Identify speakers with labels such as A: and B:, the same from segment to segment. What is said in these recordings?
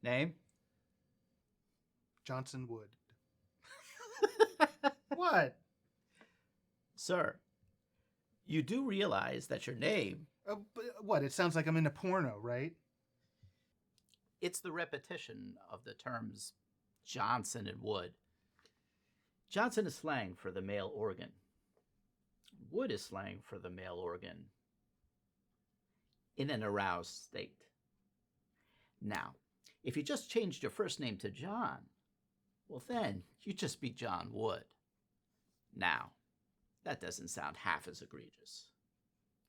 A: Name?
B: Johnson Wood. What?
A: Sir, you do realize that your name...
B: What? It sounds like I'm in a porno, right?
A: It's the repetition of the terms Johnson and Wood. Johnson is slang for the male organ. Wood is slang for the male organ in an aroused state. Now, if you just changed your first name to John, well then, you'd just be John Wood. Now, that doesn't sound half as egregious.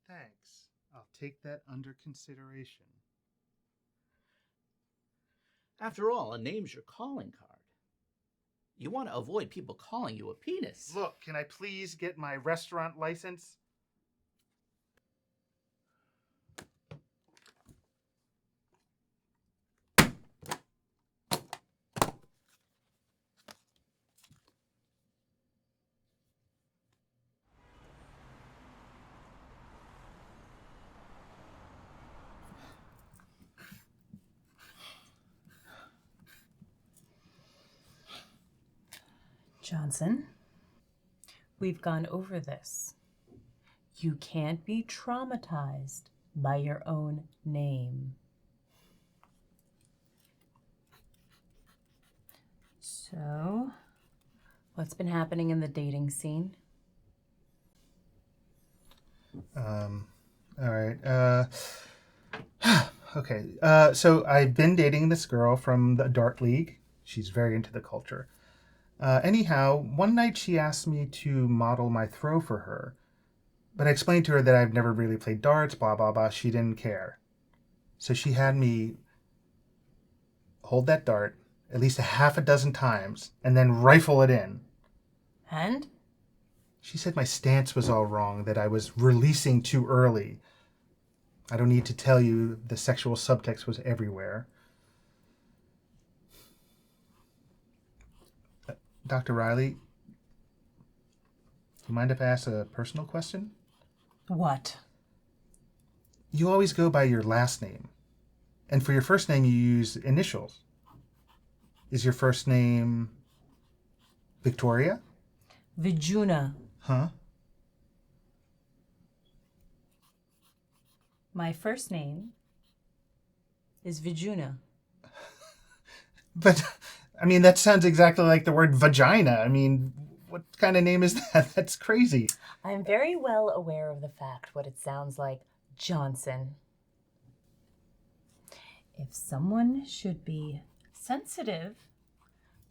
B: Thanks. I'll take that under consideration.
A: After all, a name's your calling card. You want to avoid people calling you a penis.
B: Look, can I please get my restaurant license?
C: Johnson, we've gone over this. You can't be traumatized by your own name. So, what's been happening in the dating scene?
B: All right. Okay. So I've been dating this girl from the Dart League. She's very into the culture. Anyhow, one night she asked me to model my throw for her, but I explained to her that I've never really played darts, blah, blah, blah. She didn't care. So she had me hold that dart at least a half a dozen times and then rifle it in.
C: And?
B: She said my stance was all wrong, that I was releasing too early. I don't need to tell you the sexual subtext was everywhere. Dr. Riley, do you mind if I ask a personal question?
C: What?
B: You always go by your last name. And for your first name, you use initials. Is your first name Victoria?
C: Vijuna.
B: Huh?
C: My first name is Vijuna.
B: But, I mean, that sounds exactly like the word vagina. I mean, what kind of name is that? That's crazy.
C: I'm very well aware of the fact what it sounds like, Johnson. If someone should be sensitive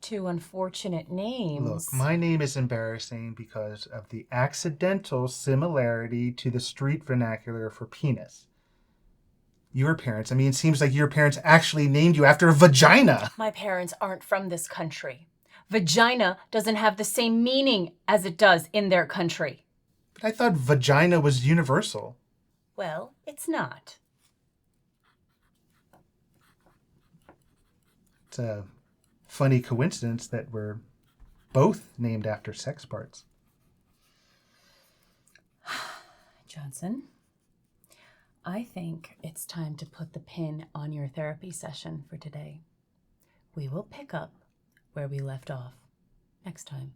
C: to unfortunate names...
B: Look, my name is embarrassing because of the accidental similarity to the street vernacular for penis. Your parents, I mean, it seems like your parents actually named you after a vagina.
C: My parents aren't from this country. Vagina doesn't have the same meaning as it does in their country.
B: But I thought vagina was universal.
C: Well, it's not.
B: It's a funny coincidence that we're both named after sex parts.
C: Johnson, I think it's time to put the pin on your therapy session for today. We will pick up where we left off next time.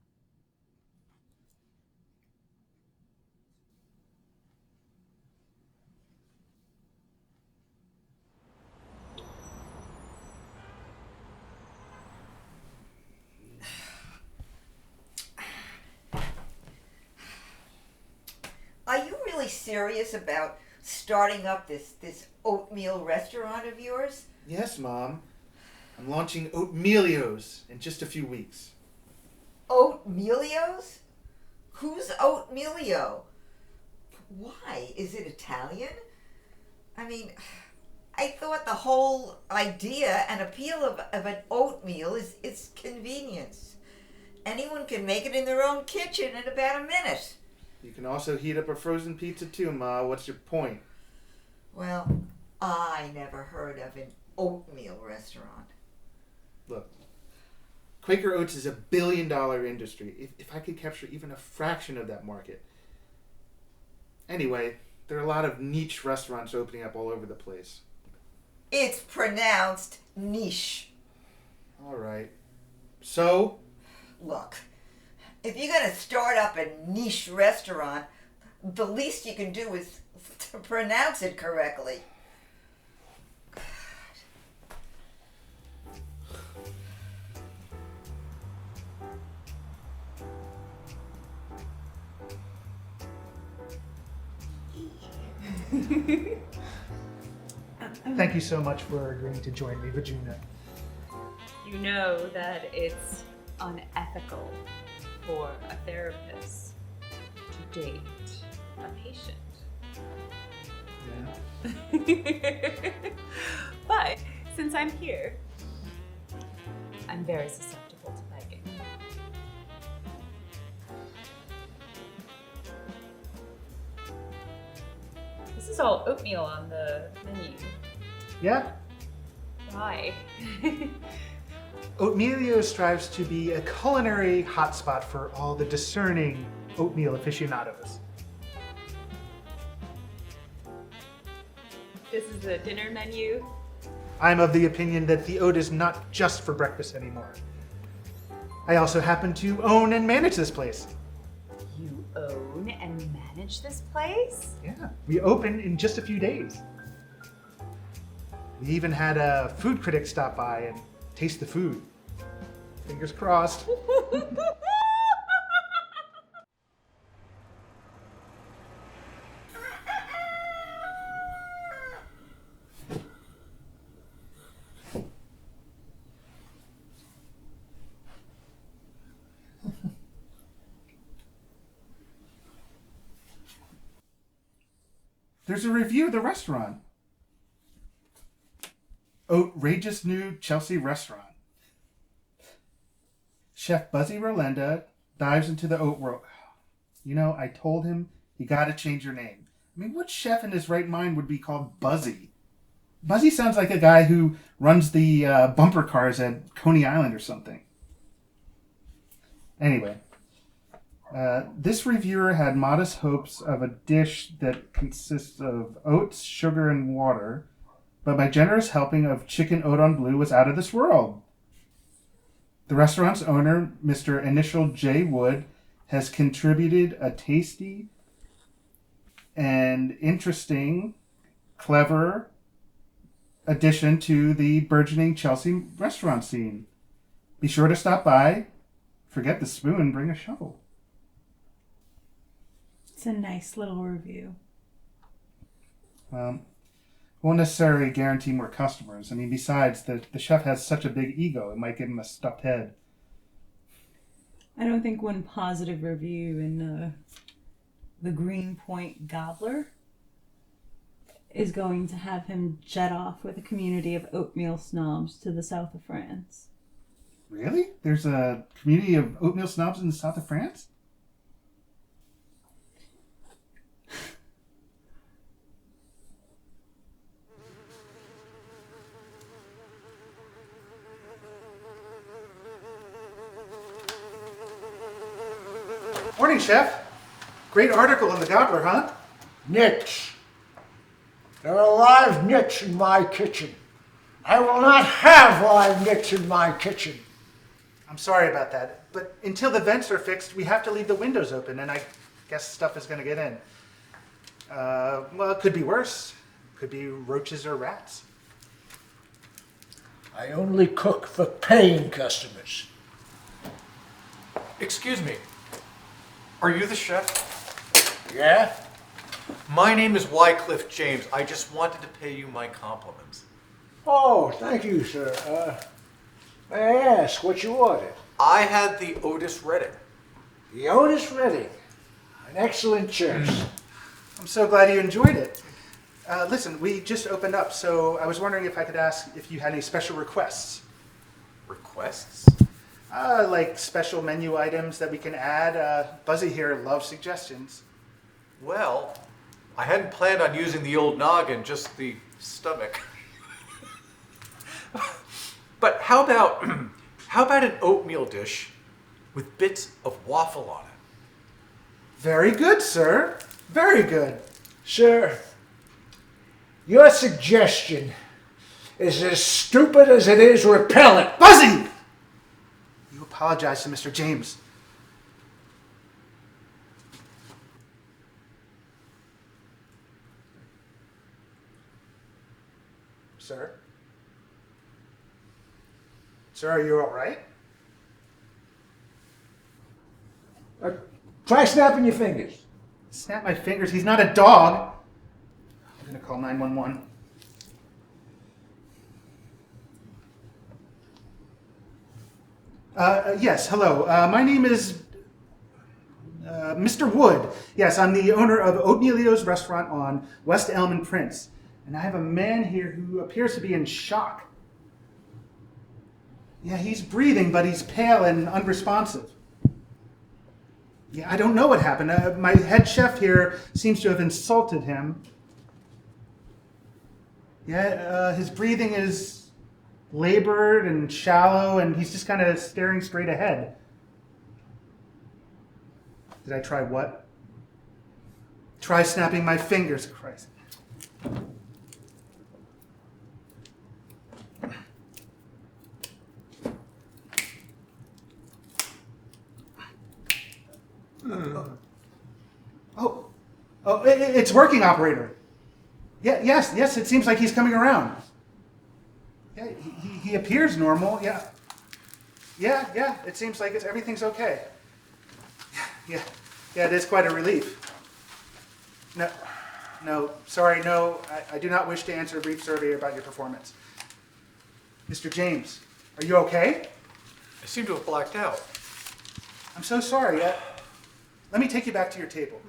D: Are you really serious about starting up this oatmeal restaurant of yours?
B: Yes, Mom. I'm launching Oatmelios in just a few weeks.
D: Oatmelios? Who's Oatmelio? Why? Is it Italian? I mean, I thought the whole idea and appeal of an oatmeal is convenience. Anyone can make it in their own kitchen in about a minute.
B: You can also heat up a frozen pizza too, Ma. What's your point?
D: Well, I never heard of an oatmeal restaurant.
B: Look, Quaker Oats is $1 billion industry. If I could capture even a fraction of that market. Anyway, there are a lot of niche restaurants opening up all over the place.
D: It's pronounced niche.
B: All right. So?
D: Look, if you're going to start up a niche restaurant, the least you can do is to pronounce it correctly.
B: Thank you so much for agreeing to join me, Vagina.
C: You know that it's unethical for a therapist to date a patient.
B: Yeah.
C: But since I'm here, I'm very susceptible to begging. This is all oatmeal on the menu.
B: Yeah?
C: Why?
B: Oatmelio strives to be a culinary hotspot for all the discerning oatmeal aficionados.
C: This is the dinner menu.
B: I'm of the opinion that the oat is not just for breakfast anymore. I also happen to own and manage this place.
C: You own and manage this place?
B: Yeah, we open in just a few days. We even had a food critic stop by and taste the food. Fingers crossed. There's a review of the restaurant. Outrageous new Chelsea restaurant. Chef Buzzy Rolenda dives into the oat world. You know, I told him, you gotta change your name. I mean, what chef in his right mind would be called Buzzy? Buzzy sounds like a guy who runs the bumper cars at Coney Island or something. Anyway, this reviewer had modest hopes of a dish that consists of oats, sugar, and water, but my generous helping of chicken oat on blue was out of this world. The restaurant's owner, Mr. Initial J. Wood, has contributed a tasty and interesting, clever addition to the burgeoning Chelsea restaurant scene. Be sure to stop by. Forget the spoon, bring a shovel.
E: It's a nice little review.
B: Won't necessarily guarantee more customers. I mean, besides, the chef has such a big ego, it might give him a stuffed head.
E: I don't think one positive review in the Greenpoint Gobbler is going to have him jet off with a community of oatmeal snobs to the south of France.
B: Really? There's a community of oatmeal snobs in the south of France? Morning, Chef. Great article in the Gobbler, huh?
F: Nits. There are live nits in my kitchen. I will not have live nits in my kitchen.
B: I'm sorry about that, but until the vents are fixed, we have to leave the windows open, and I guess stuff is going to get in. Well, it could be worse. Could be roaches or rats.
F: I only cook for paying customers.
G: Excuse me. Are you the chef?
F: Yeah?
G: My name is Wycliffe James. I just wanted to pay you my compliments.
F: Oh, thank you, sir. May I ask what you ordered?
G: I had the Otis Redding.
F: The Otis Redding. An excellent choice.
B: I'm so glad you enjoyed it. Listen, we just opened up, so I was wondering if I could ask if you had any special requests.
G: Requests?
B: Like special menu items that we can add. Buzzy here loves suggestions.
G: Well, I hadn't planned on using the old noggin, just the stomach. But how about an oatmeal dish with bits of waffle on it?
B: Very good, sir. Very good.
F: Sir, your suggestion is as stupid as it is repellent.
B: Buzzy! You apologize to Mr. James. Sir? Sir, are you all right?
F: Try snapping your fingers.
B: Snap my fingers. He's not a dog. I'm going to call 911. Yes, hello. My name is Mr. Wood. Yes, I'm the owner of Oatmelio's restaurant on West Elm and Prince. And I have a man here who appears to be in shock. Yeah, he's breathing, but he's pale and unresponsive. Yeah, I don't know what happened. My head chef here seems to have insulted him. Yeah, his breathing is labored and shallow, and he's just kind of staring straight ahead. Did I try what? Try snapping my fingers, Christ. It's working, operator. Yeah, yes, it seems like he's coming around. Yeah, he appears normal. Yeah, it seems like everything's okay. Yeah, it is quite a relief. No, sorry, no, I do not wish to answer a brief survey about your performance. Mr. James, are you okay?
G: I seem to have blacked out.
B: I'm so sorry. Let me take you back to your table.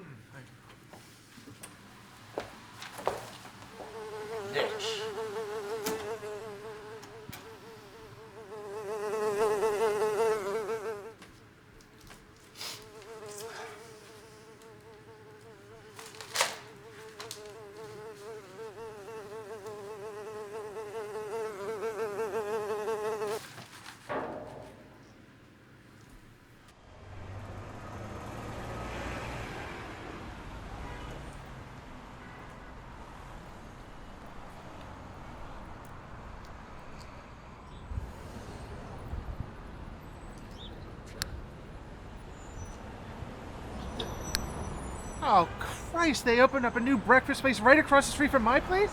B: Oh, Christ, they opened up a new breakfast place right across the street from my place?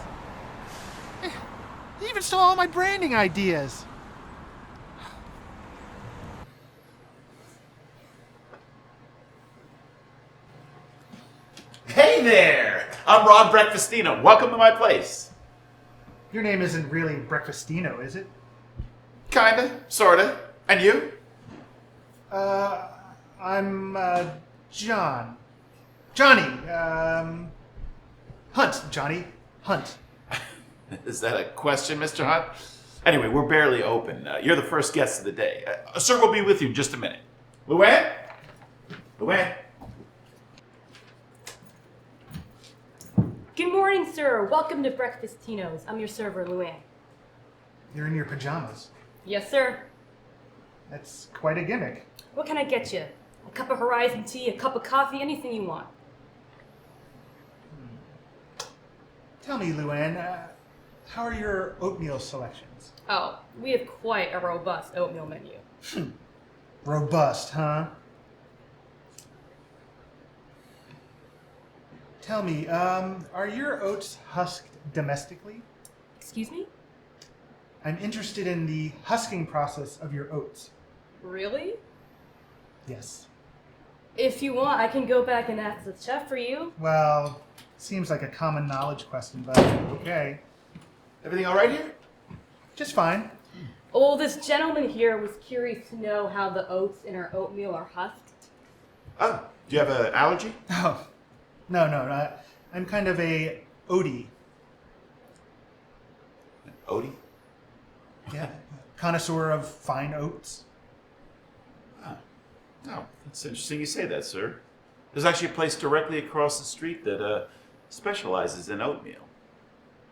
B: He even stole all my branding ideas.
H: Hey there! I'm Rob Breakfastino. Welcome to my place.
B: Your name isn't really Breakfastino, is it?
H: Kinda, sorta. And you?
B: I'm, Johnny, Hunt, Johnny, Hunt.
H: Is that a question, Mr. Hunt? Anyway, we're barely open. You're the first guest of the day. Sir will be with you in just a minute. Luann? Luann?
I: Good morning, sir. Welcome to Breakfastino's. I'm your server, Luann.
B: You're in your pajamas.
I: Yes, sir.
B: That's quite a gimmick.
I: What can I get you? A cup of Horizon tea, a cup of coffee, anything you want.
B: Tell me, Luann, how are your oatmeal selections?
I: Oh, we have quite a robust oatmeal menu.
B: Robust, huh? Tell me, are your oats husked domestically?
I: Excuse me?
B: I'm interested in the husking process of your oats.
I: Really?
B: Yes.
I: If you want, I can go back and ask the chef for you.
B: Well, seems like a common knowledge question, but okay.
H: Everything all right here?
B: Just fine.
I: Oh, this gentleman here was curious to know how the oats in our oatmeal are husked.
H: Oh, do you have an allergy?
B: Oh, no, I'm kind of a oatie.
H: Odie?
B: Yeah, connoisseur of fine oats.
H: Oh, it's interesting you say that, sir. There's actually a place directly across the street that specializes in oatmeal.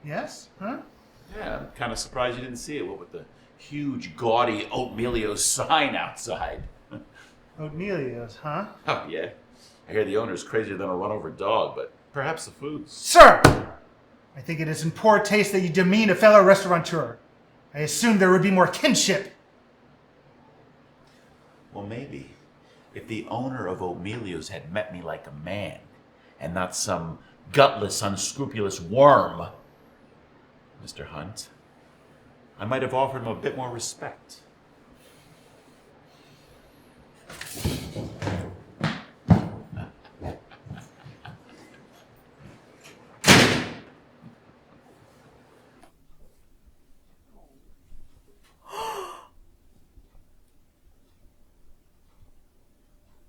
B: Yes? Huh?
H: Yeah, I'm kind of surprised you didn't see it. What with the huge, gaudy Oatmelio sign outside.
B: Oatmelios, huh?
H: Oh, yeah. I hear the owner's crazier than a run-over dog, but perhaps the food's...
B: Sir! I think it is in poor taste that you demean a fellow restaurateur. I assumed there would be more kinship.
H: Well, maybe. If the owner of Oatmelio's had met me like a man, and not some gutless, unscrupulous worm, Mr. Hunt, I might have offered him a bit more respect.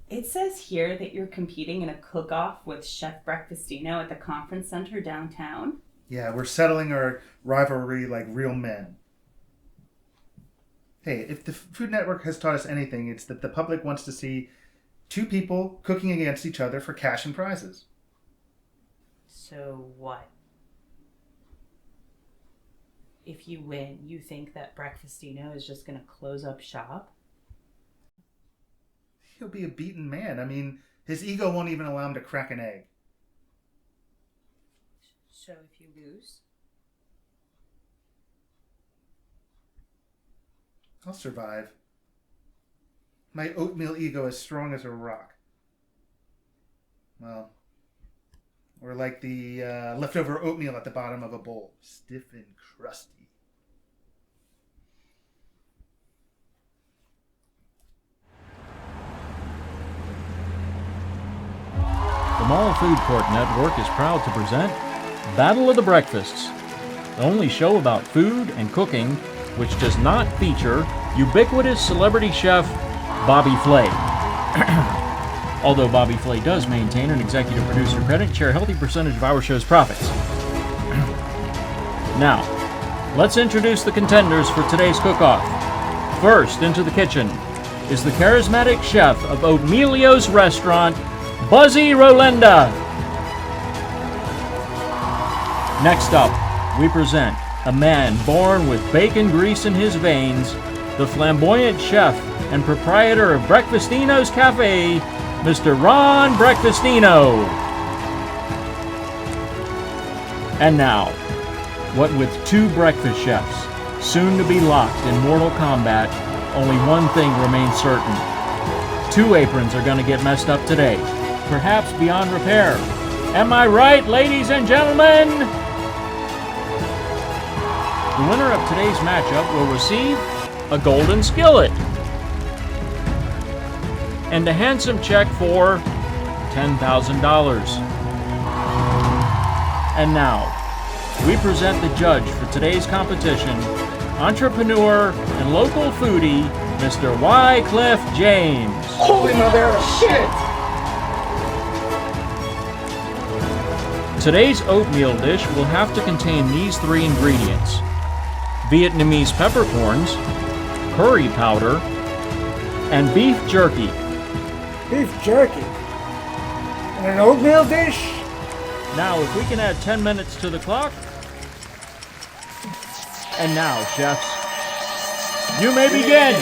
C: It says here that you're competing in a cook-off with Chef Breakfastino at the conference center downtown.
B: Yeah, we're settling our rivalry like real men. Hey, if the Food Network has taught us anything, it's that the public wants to see two people cooking against each other for cash and prizes.
C: So what? If you win, you think that Breakfastino is just going to close up shop?
B: He'll be a beaten man. I mean, his ego won't even allow him to crack an egg.
C: So if you lose?
B: I'll survive. My oatmeal ego is strong as a rock. Well, or like the leftover oatmeal at the bottom of a bowl. Stiff and crusty.
J: The Mall Food Court Network is proud to present Battle of the Breakfasts, the only show about food and cooking which does not feature ubiquitous celebrity chef Bobby Flay. Although Bobby Flay does maintain an executive producer credit and share a healthy percentage of our show's profits. Now, let's introduce the contenders for today's cook-off. First into the kitchen is the charismatic chef of Oatmelio's restaurant, Buzzy Rolenda. Next up, we present a man born with bacon grease in his veins, the flamboyant chef and proprietor of Breakfastino's Cafe, Mr. Ron Breakfastino. And now, what with two breakfast chefs, soon to be locked in mortal combat, only one thing remains certain. Two aprons are going to get messed up today, perhaps beyond repair. Am I right, ladies and gentlemen? The winner of today's matchup will receive a golden skillet and a handsome check for $10,000. And now, we present the judge for today's competition, entrepreneur and local foodie, Mr. Wycliffe James.
F: Holy mother of shit!
J: Today's oatmeal dish will have to contain these three ingredients: Vietnamese peppercorns, curry powder, and beef jerky.
F: Beef jerky? And an oatmeal dish?
J: Now, if we can add 10 minutes to the clock. And now, chefs, you may begin.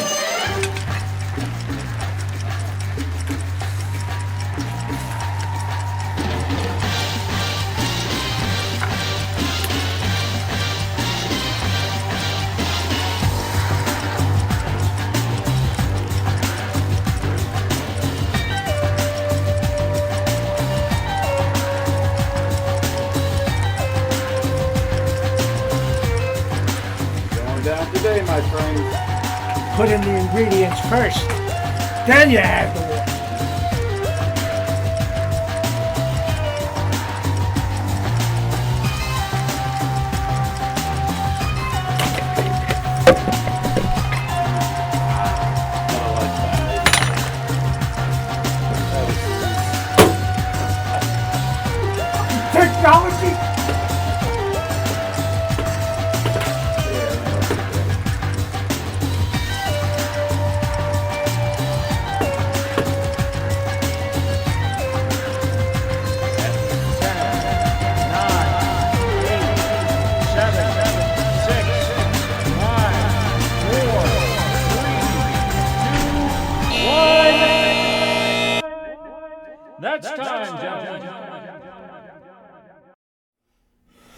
F: Today, my friend. Put in the ingredients first, then you add the water. Technology.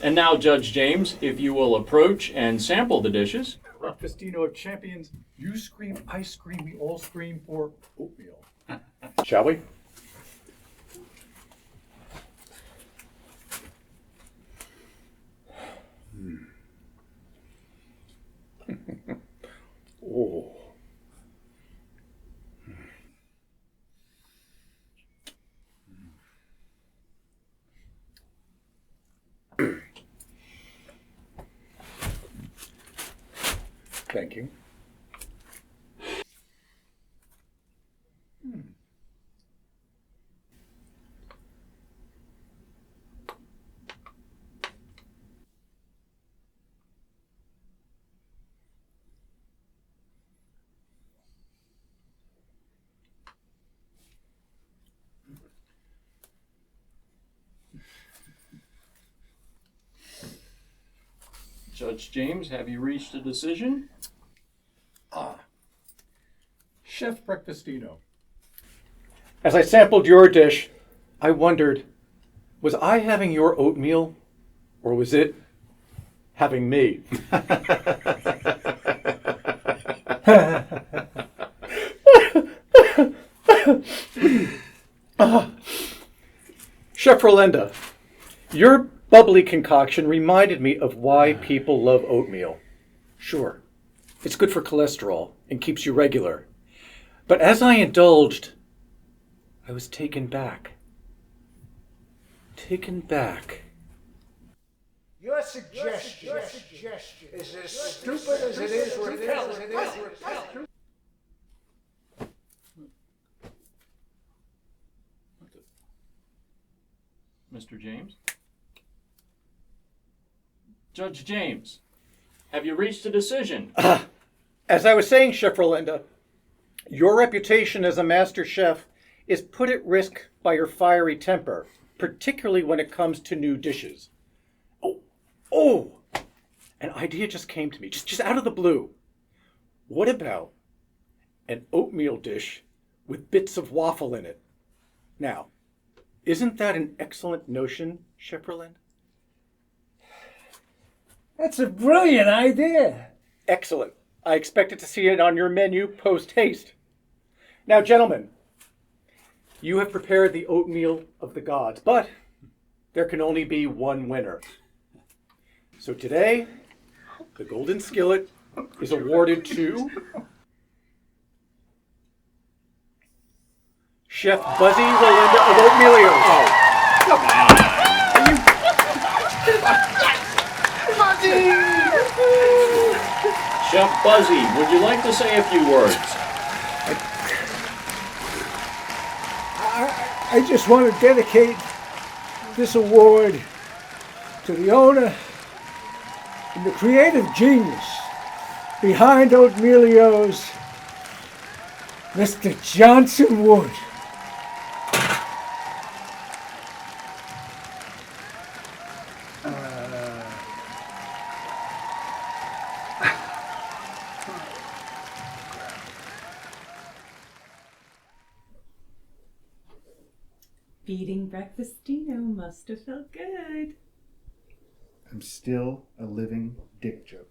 J: And now, Judge James, if you will approach and sample the dishes.
G: Breakfastino of champions, you scream, I scream, we all scream for oatmeal. Shall we? Oh. Thank you.
J: Judge James, have you reached a decision?
G: Chef Breakfastino. As I sampled your dish, I wondered, was I having your oatmeal, or was it having me? Chef Rolenda, your bubbly concoction reminded me of why people love oatmeal. Sure, it's good for cholesterol and keeps you regular. But as I indulged, I was taken back. Taken back.
F: Your suggestion is as stupid as it is repellent.
J: Mr. James? Judge James, have you reached a decision?
G: As I was saying, Chef Rolenda, your reputation as a master chef is put at risk by your fiery temper, particularly when it comes to new dishes. Oh! An idea just came to me, just out of the blue. What about an oatmeal dish with bits of waffle in it? Now, isn't that an excellent notion, Chef Rolenda?
F: That's a brilliant idea.
G: Excellent. I expected to see it on your menu post-haste. Now, gentlemen, you have prepared the oatmeal of the gods, but there can only be one winner. So today, the golden skillet is awarded to Chef Buzzy Rolenda of Oatmelio. Oh, come on!
J: Chef Buzzy, would you like to say a few words?
F: I just want to dedicate this award to the owner and the creative genius behind Oatmelio's Mr. Johnson Wood.
E: Feeding Breakfastino must have felt good.
B: I'm still a living dick joke.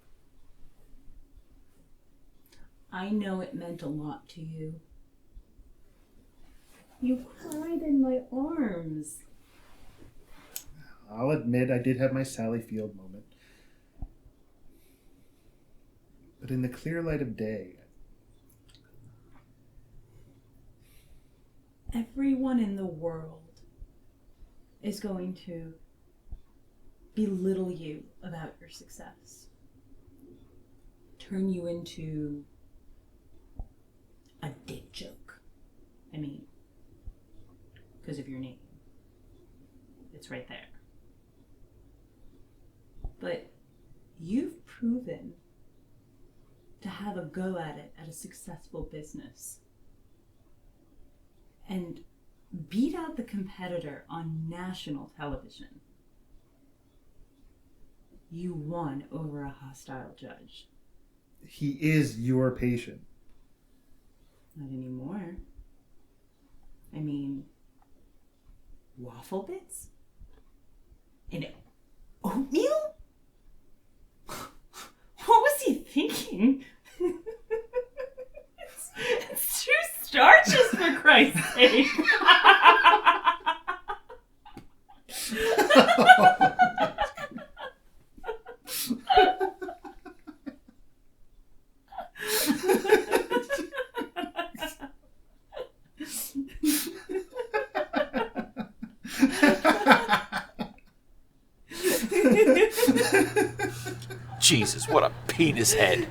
E: I know it meant a lot to you. You cried in my arms.
B: I'll admit I did have my Sally Field moment. But in the clear light of day,
E: Everyone in the world is going to belittle you about your success. Turn you into a dick joke. I mean, because of your name. It's right there. But you've proven to have a go at it at a successful business. And beat out the competitor on national television. You won over a hostile judge.
B: he is your patient.
E: Not anymore. I mean, waffle bits? In Oatmeal? What was he thinking? It's too starches, for Christ's sake.
H: Jesus, what a penis head.